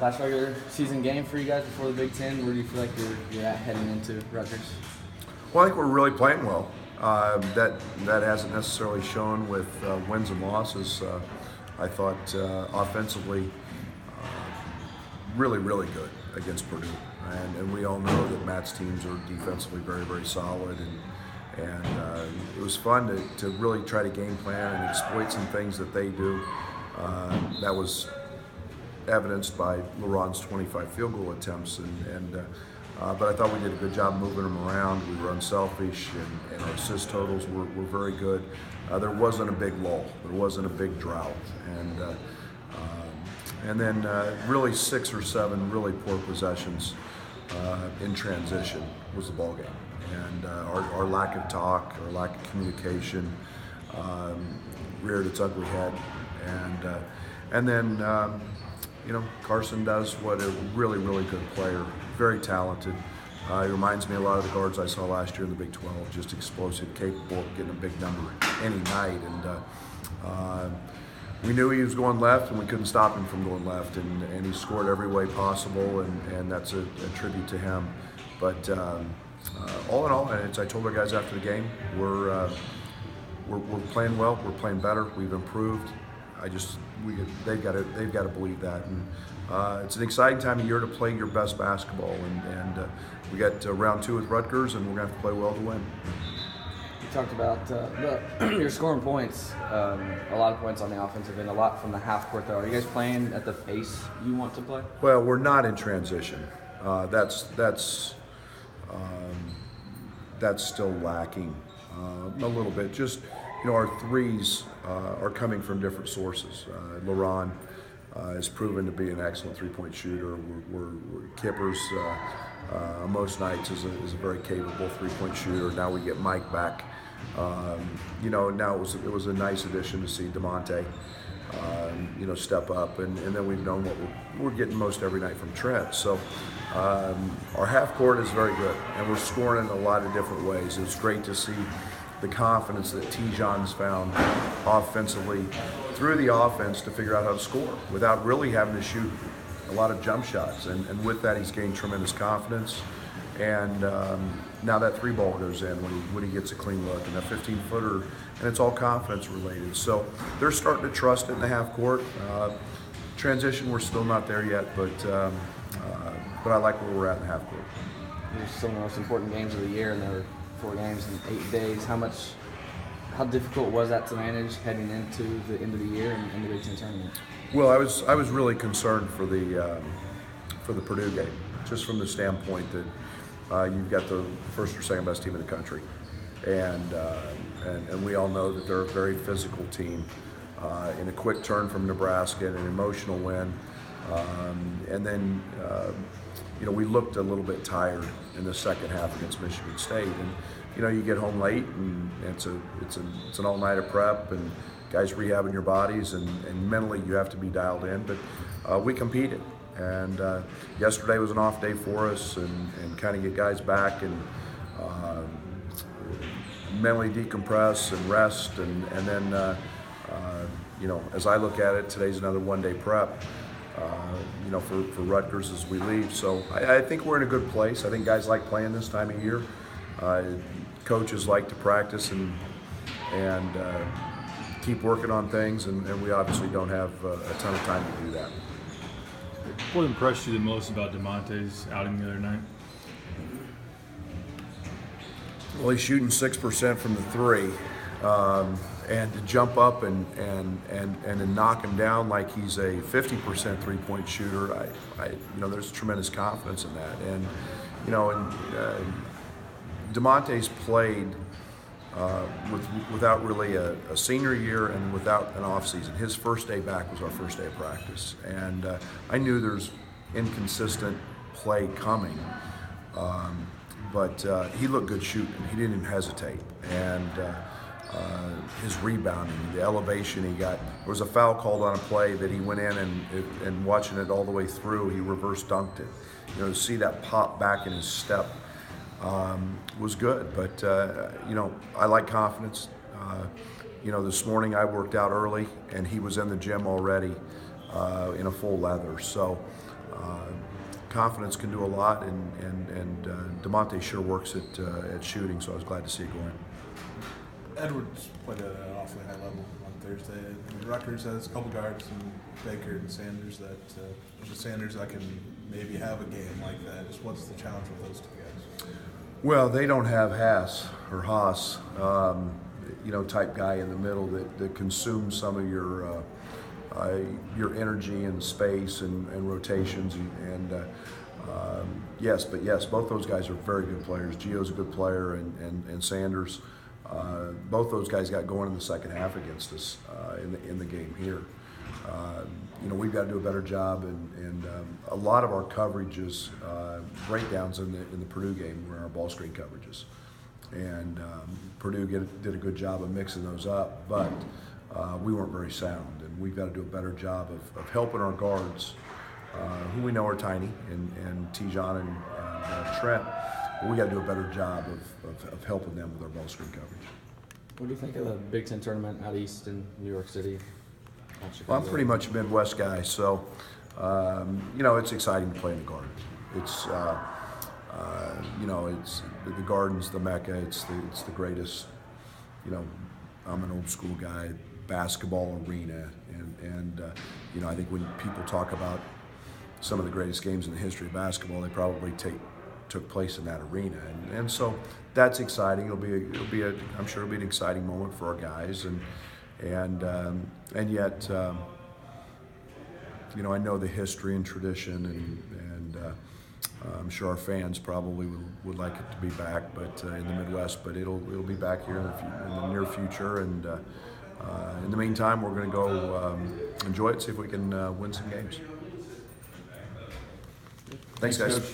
Last regular season game for you guys before the Big Ten. Where do you feel like you're at heading into Rutgers? Well, I think we're really playing well. That hasn't necessarily shown with wins and losses. I thought offensively, really good against Purdue, and we all know that Matt's teams are defensively very solid, and it was fun to really try to game plan and exploit some things that they do. That was evidenced by LaRon's 25 field goal attempts, but I thought we did a good job moving them around. We were unselfish, and our assist totals were very good. There wasn't a big lull. There wasn't a big drought, and then really 6 or 7 really poor possessions in transition was the ball game, and our lack of talk, our lack of communication reared its ugly head, and then. Carson does what a really good player, very talented. He reminds me a lot of the guards I saw last year in the Big 12, just explosive, capable of getting a big number any night. And we knew he was going left, and we couldn't stop him from going left. And he scored every way possible, and that's a tribute to him. But all in all, and I told our guys after the game, we're playing well, we're playing better, we've improved. They've got to believe that, and it's an exciting time of year to play your best basketball, and we got round 2 with Rutgers, and we're gonna have to play well to win. You talked about your scoring points, a lot of points on the offensive end, a lot from the half court. Though, are you guys playing at the pace you want to play? Well, we're not in transition. That's still lacking a little bit. Just our threes are coming from different sources. LaRon has proven to be an excellent three-point shooter. Kippers most nights is a very capable three-point shooter. Now we get Mike back. Now it was a nice addition to see DeMonte step up, and then we've known what we're getting most every night from Trent. So our half court is very good, and we're scoring in a lot of different ways. It's great to see the confidence that Tijon's found offensively through the offense to figure out how to score without really having to shoot a lot of jump shots. And with that, he's gained tremendous confidence. And now that 3 ball goes in when he gets a clean look, and that 15-footer, and it's all confidence related. So they're starting to trust it in the half court. Transition, we're still not there yet, but I like where we're at in the half court. These are some of the most important games of the year, and there were 4 games in 8 days. How difficult was that to manage heading into the end of the year and the Big Ten tournament? Well, I was really concerned for the Purdue game, just from the standpoint that you've got the first or second best team in the country, and we all know that they're a very physical team. In a quick turn from Nebraska and an emotional win, and then we looked a little bit tired in the second half against Michigan State, and you get home late, and it's an all-nighter prep, and guys rehabbing your bodies, and mentally you have to be dialed in. But we competed, and yesterday was an off day for us, and kind of get guys back and mentally decompress and rest, and then as I look at it, today's another one-day prep. For Rutgers as we leave. So I think we're in a good place. I think guys like playing this time of year. Coaches like to practice and keep working on things, and we obviously don't have a ton of time to do that. What impressed you the most about DeMonte's outing the other night? Well, he's shooting 6% from the 3. And to jump up and to knock him down like he's a 50% three-point shooter, there's tremendous confidence in that. And DeMonte's played without really a senior year and without an off season. His first day back was our first day of practice, and I knew there's inconsistent play coming, but he looked good shooting. He didn't even hesitate, and his rebounding, the elevation he got. There was a foul called on a play that he went in and watching it all the way through, he reverse dunked it. To see that pop back in his step was good. But I like confidence. This morning I worked out early, and he was in the gym already in a full leather. So confidence can do a lot, and DeMonte sure works at shooting, so I was glad to see it go in. Edwards played at an awfully high level on Thursday. And Rutgers has a couple guards, and Baker and Sanders that can maybe have a game like that. Just what's the challenge with those two guys? Well, they don't have Haas, type guy in the middle that consumes some of your energy and space and rotations yes, both those guys are very good players. Gio's a good player, and Sanders. Both those guys got going in the second half against us in the game here. We've got to do a better job, and a lot of our coverages, breakdowns in the Purdue game were our ball screen coverages, and Purdue did a good job of mixing those up, but we weren't very sound, and we've got to do a better job of helping our guards, who we know are tiny, and Tijon and Trent. But we got to do a better job of helping them with our ball screen coverage. What do you think of the Big Ten tournament out east in New York City? Well, I'm pretty much a Midwest guy, so it's exciting to play in the Garden. It's it's the Garden's the Mecca. It's the greatest. I'm an old school guy. Basketball arena, and I think when people talk about some of the greatest games in the history of basketball, they probably took place in that arena, and so that's exciting. I'm sure it'll be an exciting moment for our guys, and yet I know the history and tradition, and I'm sure our fans probably would like it to be back, but in the Midwest, but it'll be back here in the near future, and in the meantime, we're going to go enjoy it, see if we can win some games. Thanks, guys. Coach.